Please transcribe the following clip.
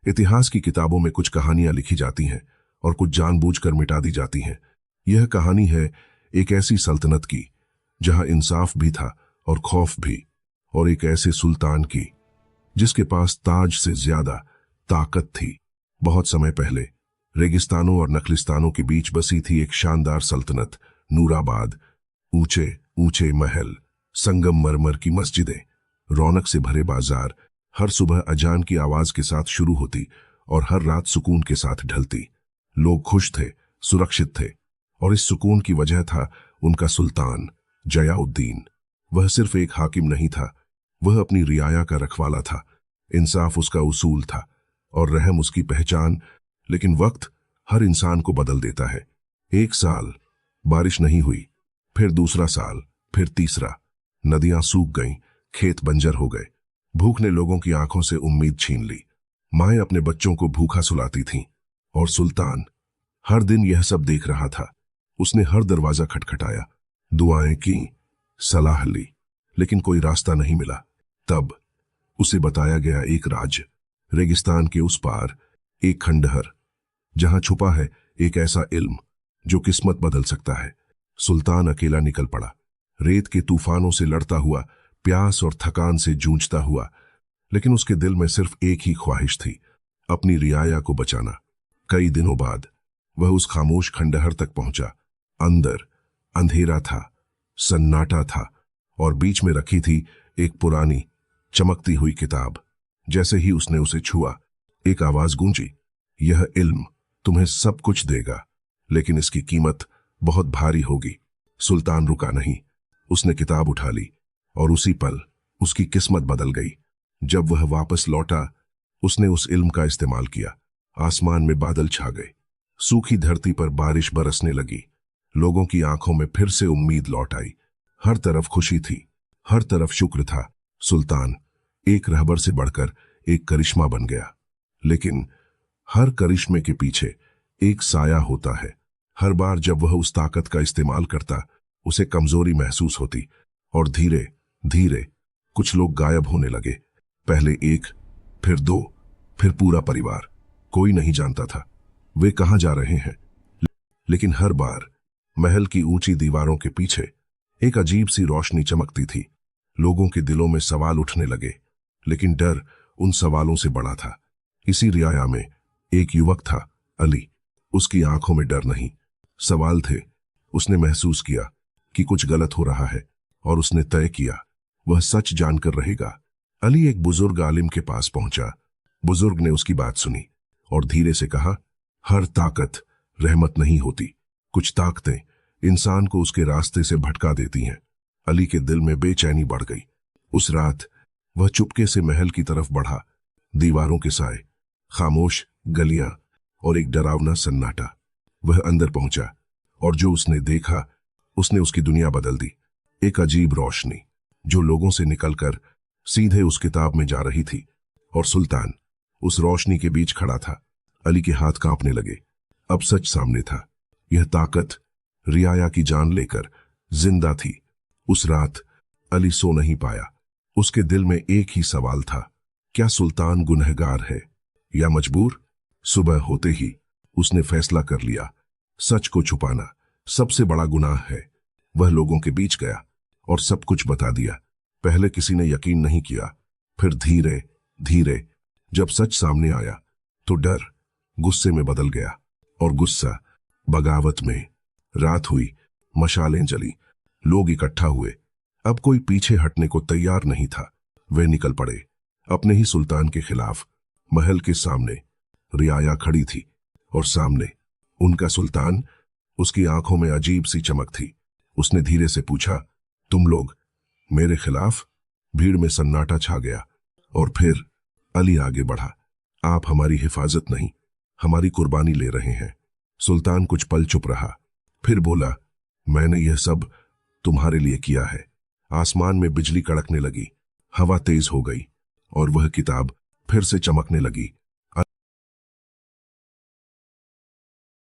इतिहास की किताबों में कुछ कहानियां लिखी जाती हैं और कुछ जानबूझकर मिटा दी जाती हैं। यह कहानी है एक ऐसी सल्तनत की जहां इंसाफ भी था और खौफ भी, और एक ऐसे सुल्तान की जिसके पास ताज से ज्यादा ताकत थी। बहुत समय पहले रेगिस्तानों और नखलिस्तानों के बीच बसी थी एक शानदार सल्तनत, नूराबाद। ऊंचे ऊंचे महल, संगमरमर की मस्जिदें, रौनक से भरे बाजार, हर सुबह अजान की आवाज के साथ शुरू होती और हर रात सुकून के साथ ढलती। लोग खुश थे, सुरक्षित थे, और इस सुकून की वजह था उनका सुल्तान जयाउद्दीन। वह सिर्फ एक हाकिम नहीं था, वह अपनी रियाया का रखवाला था। इंसाफ उसका उसूल था और रहम उसकी पहचान। लेकिन वक्त हर इंसान को बदल देता है। एक साल बारिश नहीं हुई, फिर दूसरा साल, फिर तीसरा। नदियां सूख गईं, खेत बंजर हो गए, भूख ने लोगों की आंखों से उम्मीद छीन ली। माएं अपने बच्चों को भूखा सुलाती थीं और सुल्तान हर दिन यह सब देख रहा था। उसने हर दरवाजा खटखटाया, दुआएं की, सलाह ली, लेकिन कोई रास्ता नहीं मिला। तब उसे बताया गया एक राज, रेगिस्तान के उस पार एक खंडहर, जहां छुपा है एक ऐसा इल्म जो किस्मत बदल सकता है। सुल्तान अकेला निकल पड़ा, रेत के तूफानों से लड़ता हुआ, प्यास और थकान से जूझता हुआ। लेकिन उसके दिल में सिर्फ एक ही ख्वाहिश थी, अपनी रियाया को बचाना। कई दिनों बाद वह उस खामोश खंडहर तक पहुंचा। अंदर अंधेरा था, सन्नाटा था, और बीच में रखी थी एक पुरानी चमकती हुई किताब। जैसे ही उसने उसे छुआ, एक आवाज गूंजी, यह इल्म तुम्हें सब कुछ देगा, लेकिन इसकी कीमत बहुत भारी होगी। सुल्तान रुका नहीं, उसने किताब उठा ली, और उसी पल उसकी किस्मत बदल गई। जब वह वापस लौटा, उसने उस इल्म का इस्तेमाल किया। आसमान में बादल छा गए, सूखी धरती पर बारिश बरसने लगी, लोगों की आंखों में फिर से उम्मीद लौट आई। हर तरफ खुशी थी, हर तरफ शुक्र था। सुल्तान एक रहबर से बढ़कर एक करिश्मा बन गया। लेकिन हर करिश्मे के पीछे एक साया होता है। हर बार जब वह उस ताकत का इस्तेमाल करता, उसे कमजोरी महसूस होती, और धीरे धीरे कुछ लोग गायब होने लगे। पहले एक, फिर दो, फिर पूरा परिवार। कोई नहीं जानता था वे कहां जा रहे हैं। लेकिन हर बार महल की ऊंची दीवारों के पीछे एक अजीब सी रोशनी चमकती थी। लोगों के दिलों में सवाल उठने लगे, लेकिन डर उन सवालों से बड़ा था। इसी रियाया में एक युवक था, अली। उसकी आंखों में डर नहीं, सवाल थे। उसने महसूस किया कि कुछ गलत हो रहा है, और उसने तय किया वह सच जानकर रहेगा। अली एक बुजुर्ग आलिम के पास पहुंचा। बुजुर्ग ने उसकी बात सुनी और धीरे से कहा, हर ताकत रहमत नहीं होती। कुछ ताकतें इंसान को उसके रास्ते से भटका देती हैं। अली के दिल में बेचैनी बढ़ गई। उस रात वह चुपके से महल की तरफ बढ़ा। दीवारों के साए, खामोश गलियां, और एक डरावना सन्नाटा। वह अंदर पहुंचा, और जो उसने देखा, उसने उसकी दुनिया बदल दी। एक अजीब रोशनी जो लोगों से निकलकर सीधे उस किताब में जा रही थी, और सुल्तान उस रोशनी के बीच खड़ा था। अली के हाथ कांपने लगे। अब सच सामने था। यह ताकत रियाया की जान लेकर जिंदा थी। उस रात अली सो नहीं पाया। उसके दिल में एक ही सवाल था, क्या सुल्तान गुनहगार है या मजबूर? सुबह होते ही उसने फैसला कर लिया, सच को छुपाना सबसे बड़ा गुनाह है। वह लोगों के बीच गया और सब कुछ बता दिया। पहले किसी ने यकीन नहीं किया, फिर धीरे धीरे जब सच सामने आया, तो डर गुस्से में बदल गया, और गुस्सा बगावत में। रात हुई, मशालें जली, लोग इकट्ठा हुए। अब कोई पीछे हटने को तैयार नहीं था। वे निकल पड़े, अपने ही सुल्तान के खिलाफ। महल के सामने रियाया खड़ी थी, और सामने उनका सुल्तान। उसकी आंखों में अजीब सी चमक थी। उसने धीरे से पूछा, तुम लोग मेरे खिलाफ? भीड़ में सन्नाटा छा गया, और फिर अली आगे बढ़ा, आप हमारी हिफाजत नहीं, हमारी कुर्बानी ले रहे हैं। सुल्तान कुछ पल चुप रहा, फिर बोला, मैंने यह सब तुम्हारे लिए किया है। आसमान में बिजली कड़कने लगी, हवा तेज हो गई, और वह किताब फिर से चमकने लगी।